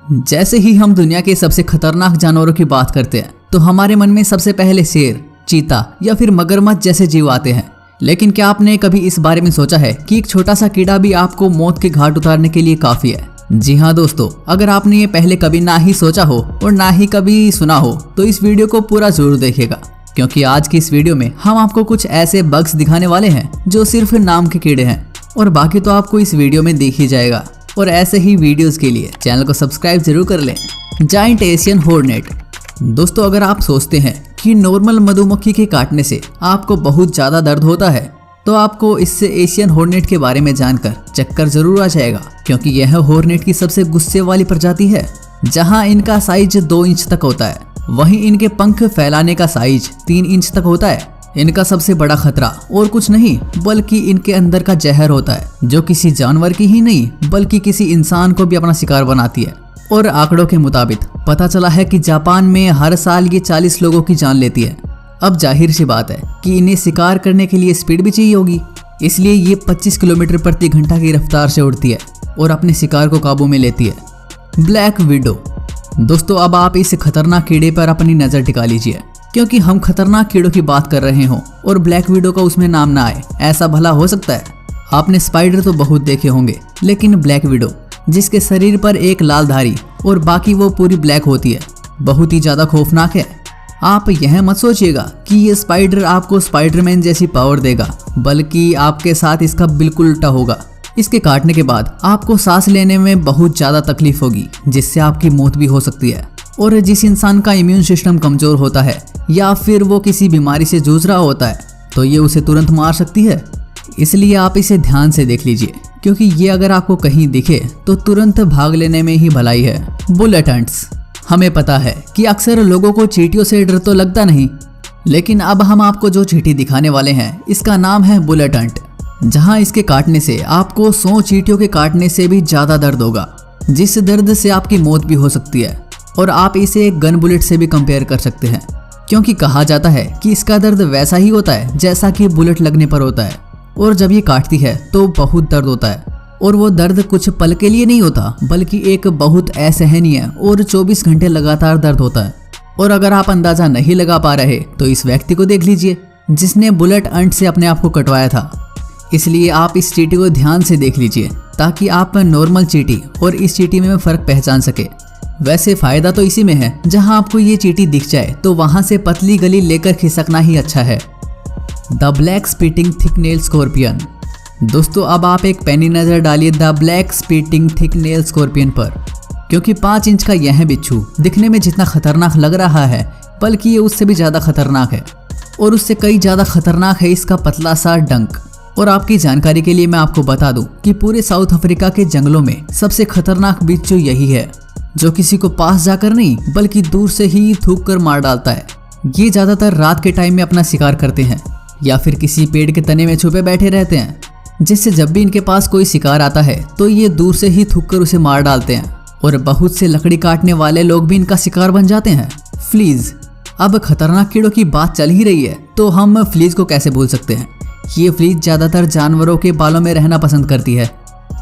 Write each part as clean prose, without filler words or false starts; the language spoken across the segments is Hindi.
जैसे ही हम दुनिया के सबसे खतरनाक जानवरों की बात करते हैं तो हमारे मन में सबसे पहले शेर, चीता या फिर मगरमच्छ जैसे जीव आते हैं। लेकिन क्या आपने कभी इस बारे में सोचा है कि एक छोटा सा कीड़ा भी आपको मौत के घाट उतारने के लिए काफी है? जी हाँ दोस्तों, अगर आपने ये पहले कभी ना ही सोचा हो और ना ही कभी सुना हो तो इस वीडियो को पूरा जरूर देखिएगा, क्योंकि आज की इस वीडियो में हम आपको कुछ ऐसे बग्स दिखाने वाले हैं जो सिर्फ नाम के कीड़े हैं और बाकी तो आपको इस वीडियो में देख ही जाएगा। और ऐसे ही वीडियोस के लिए चैनल को सब्सक्राइब जरूर कर लें। Giant Asian hornet. दोस्तों, अगर आप सोचते हैं कि नॉर्मल मधुमक्खी के काटने से आपको बहुत ज़्यादा दर्द होता है तो आपको इससे एशियन हॉर्नेट के बारे में जानकर चक्कर जरूर आ जाएगा, क्योंकि यह हॉर्नेट की सबसे गुस्से वाली प्रजाति है। जहां इनका साइज 2 इंच तक होता है, वहीं इनके पंख फैलाने का साइज 3 इंच तक होता है। इनका सबसे बड़ा खतरा और कुछ नहीं बल्कि इनके अंदर का जहर होता है, जो किसी जानवर की ही नहीं बल्कि किसी इंसान को भी अपना शिकार बनाती है। और आंकड़ों के मुताबिक पता चला है कि जापान में हर साल ये 40 लोगों की जान लेती है। अब जाहिर सी बात है कि इन्हें शिकार करने के लिए स्पीड भी चाहिए होगी, इसलिए ये 25 किलोमीटर प्रति घंटा की रफ्तार से उड़ती है और अपने शिकार को काबू में लेती है। Black window. दोस्तों, अब आप इस खतरनाक कीड़े पर अपनी नजर टिका लीजिए, क्योंकि हम खतरनाक कीड़ों की बात कर रहे हों और ब्लैक विडो का उसमें नाम ना आए, ऐसा भला हो सकता है? आपने स्पाइडर तो बहुत देखे होंगे, लेकिन ब्लैक विडो जिसके शरीर पर एक लाल धारी और बाकी वो पूरी ब्लैक होती है, बहुत ही ज्यादा खौफनाक है। आप यह मत सोचिएगा कि ये स्पाइडर आपको स्पाइडरमैन जैसी पावर देगा, बल्कि आपके साथ इसका बिल्कुल उल्टा होगा। इसके काटने के बाद आपको सांस लेने में बहुत ज्यादा तकलीफ होगी, जिससे आपकी मौत भी हो सकती है। और जिस इंसान का इम्यून सिस्टम कमजोर होता है या फिर वो किसी बीमारी से जूझ रहा होता है तो ये उसे तुरंत मार सकती है। इसलिए आप इसे ध्यान से देख लीजिए, क्योंकि ये अगर आपको कहीं दिखे तो तुरंत भाग लेने में ही भलाई है। बुलेट अंट्स। हमें पता है कि अक्सर लोगों को चींटियों से डर तो लगता नहीं, लेकिन अब हम आपको जो चींटी दिखाने वाले हैं इसका नाम है बुलेट अंट। जहां इसके काटने से आपको 100 चींटियों के काटने से भी ज्यादा दर्द होगा, जिस दर्द से आपकी मौत भी हो सकती है। और आप इसे एक गन बुलेट से भी कंपेयर कर सकते हैं, क्योंकि कहा जाता है कि इसका दर्द वैसा ही होता है जैसा कि बुलेट लगने पर होता है। और जब ये काटती है तो बहुत दर्द होता है, और वो दर्द कुछ पल के लिए नहीं होता बल्कि एक बहुत असहनीय और 24 घंटे लगातार दर्द होता है। और अगर आप अंदाजा नहीं लगा पा रहे तो इस व्यक्ति को देख लीजिए जिसने बुलेट अंट से अपने आप को कटवाया था। इसलिए आप इस चींटी को ध्यान से देख लीजिए ताकि आप नॉर्मल चींटी और इस चींटी में फर्क पहचान सके। वैसे फायदा तो इसी में है, जहां आपको ये चींटी दिख जाए तो वहां से पतली गली लेकर खिसकना ही अच्छा है। The black spitting thick nail scorpion. दोस्तों, अब आप एक पैनी नजर डालिए the black spitting thick nail scorpion पर, क्योंकि 5 इंच का यह बिच्छू दिखने में जितना खतरनाक लग रहा है बल्कि ये उससे भी ज्यादा खतरनाक है। और उससे कई ज्यादा खतरनाक है इसका पतला सा डंक। और आपकी जानकारी के लिए मैं आपको बता दूं कि पूरे साउथ अफ्रीका के जंगलों में सबसे खतरनाक बिच्छू यही है, जो किसी को पास जाकर नहीं बल्कि दूर से ही थूक कर मार डालता है। ये ज्यादातर रात के टाइम में अपना शिकार करते हैं या फिर किसी पेड़ के तने में छुपे बैठे रहते हैं, जिससे जब भी इनके पास कोई शिकार आता है तो ये दूर से ही थूक कर उसे मार डालते हैं। और बहुत से लकड़ी काटने वाले लोग भी इनका शिकार बन जाते हैं। फ्लीज। अब खतरनाक कीड़ों की बात चल ही रही है तो हम फ्लीज को कैसे भूल सकते हैं। ये फ्लीज ज्यादातर जानवरों के बालों में रहना पसंद करती है,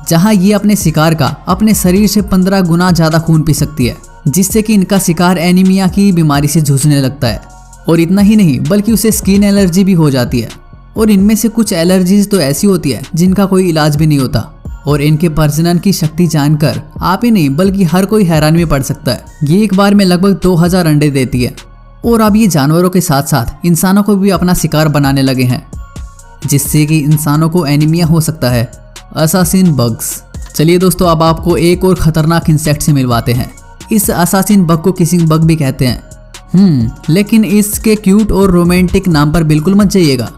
जहां ये अपने शिकार का अपने शरीर से 15 गुना ज्यादा खून पी सकती है, जिससे कि इनका शिकार एनीमिया की बीमारी से जूझने लगता है। और इतना ही नहीं बल्कि उसे स्किन एलर्जी भी हो जाती है। और इनमें से कुछ एलर्जीज तो ऐसी होती है जिनका कोई इलाज भी नहीं होता। और इनके प्रजनन की शक्ति जानकर आप ही नहीं बल्कि हर कोई हैरान में पड़ सकता है। ये एक बार में लगभग 2000 अंडे देती है। और अब ये जानवरों के साथ साथ इंसानों को भी अपना शिकार बनाने लगे हैं, जिससे कि इंसानों को एनीमिया हो सकता है। Assassin bugs. चलिए दोस्तों, अब आपको एक और खतरनाक इंसेक्ट से मिलवाते हैं। इस असासिन बग को किसिंग बग भी कहते हैं। लेकिन इसके क्यूट और रोमांटिक नाम पर बिल्कुल मत जाइएगा,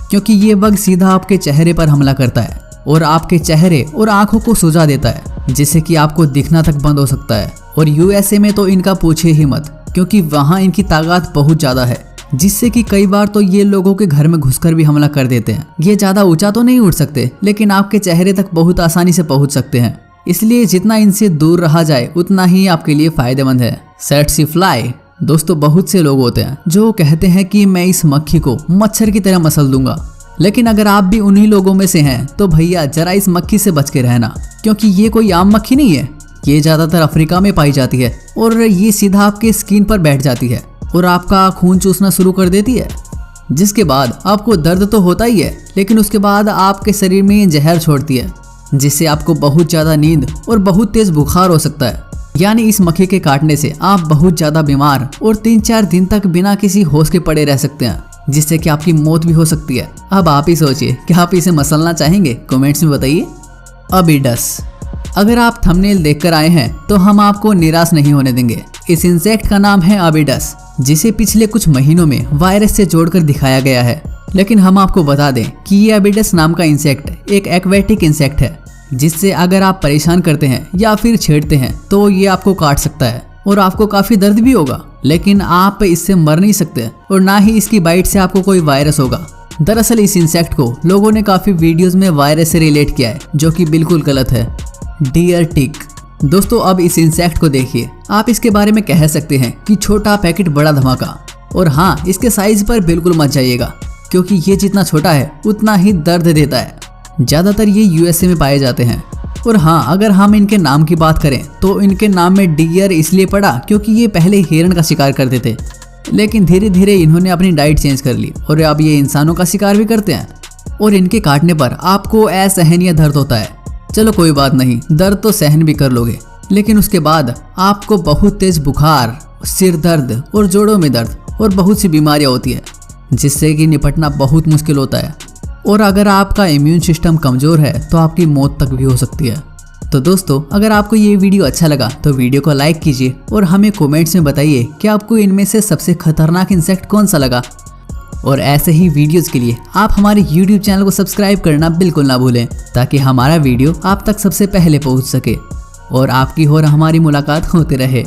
क्योंकि ये बग सीधा आपके चेहरे पर हमला करता है और आपके चेहरे और आंखों को सुझा देता है, जिससे कि आपको दिखना तक बंद हो सकता है। और यूएसए में तो इनका पूछिए ही मत, क्योंकि वहाँ इनकी ताकत बहुत ज्यादा है, जिससे कि कई बार तो ये लोगों के घर में घुसकर भी हमला कर देते हैं। ये ज्यादा ऊंचा तो नहीं उड़ सकते, लेकिन आपके चेहरे तक बहुत आसानी से पहुंच सकते हैं। इसलिए जितना इनसे दूर रहा जाए उतना ही आपके लिए फायदेमंद है। सेट्सी फ्लाई। दोस्तों, बहुत से लोग होते हैं जो कहते हैं कि मैं इस मक्खी को मच्छर की तरह मसल दूंगा, लेकिन अगर आप भी उन्हीं लोगों में से हैं तो भैया जरा इस मक्खी से बच के रहना, क्योंकि ये कोई आम मक्खी नहीं है। ये ज़्यादातर अफ्रीका में पाई जाती है और ये सीधा आपके स्किन पर बैठ जाती है और आपका खून चूसना शुरू कर देती है, जिसके बाद आपको दर्द तो होता ही है, लेकिन उसके बाद आपके शरीर में ये जहर छोड़ती है, जिससे आपको बहुत ज़्यादा नींद और बहुत तेज़ बुखार हो सकता है। यानी इस मक्खी के काटने से आप बहुत ज़्यादा बीमार और 3-4 दिन तक बिना किसी होश के पड़े रह सकते हैं, जिससे कि आपकी मौत भी हो सकती है। अब आप ही सोचिए कि आप इसे मसलना चाहेंगे? कमेंट्स में बताइए। अबीडस, अगर आप थंबनेल देखकर आए हैं तो हम आपको निराश नहीं होने देंगे। इस इंसेक्ट का नाम है अबीडस, जिसे पिछले कुछ महीनों में वायरस से जोड़कर दिखाया गया है। लेकिन हम आपको बता दें कि ये अबीडस नाम का इंसेक्ट एक एक्वेटिक इंसेक्ट है, जिससे अगर आप परेशान करते हैं या फिर छेड़ते हैं तो ये आपको काट सकता है और आपको काफी दर्द भी होगा, लेकिन आप इससे मर नहीं सकते और ना ही इसकी बाइट से आपको कोई वायरस होगा। दरअसल इस इंसेक्ट को लोगों ने काफी वीडियोस में वायरस से रिलेट किया है, जो कि बिल्कुल गलत है। डियर टिक, दोस्तों अब इस इंसेक्ट को देखिए। आप इसके बारे में कह सकते हैं कि छोटा पैकेट बड़ा धमाका। और हाँ, इसके साइज पर बिल्कुल मत जाइएगा, क्योंकि ये जितना छोटा है उतना ही दर्द देता है। ज़्यादातर ये यूएसए में पाए जाते हैं। और हाँ, अगर हम इनके नाम की बात करें तो इनके नाम में डियर इसलिए पड़ा क्योंकि ये पहले हिरण का शिकार करते थे, लेकिन धीरे धीरे इन्होंने अपनी डाइट चेंज कर ली और अब ये इंसानों का शिकार भी करते हैं। और इनके काटने पर आपको असहनीय दर्द होता है। चलो कोई बात नहीं, दर्द तो सहन भी कर लोगे, लेकिन उसके बाद आपको बहुत तेज बुखार, सिर दर्द और जोड़ों में दर्द और बहुत सी बीमारियां होती है, जिससे कि निपटना बहुत मुश्किल होता है। और अगर आपका इम्यून सिस्टम कमज़ोर है तो आपकी मौत तक भी हो सकती है। तो दोस्तों, अगर आपको ये वीडियो अच्छा लगा तो वीडियो को लाइक कीजिए और हमें कमेंट्स में बताइए कि आपको इनमें से सबसे खतरनाक इंसेक्ट कौन सा लगा। और ऐसे ही वीडियोस के लिए आप हमारे YouTube चैनल को सब्सक्राइब करना बिल्कुल ना भूलें, ताकि हमारा वीडियो आप तक सबसे पहले पहुंच सके और आपकी और हमारी मुलाकात होती रहे।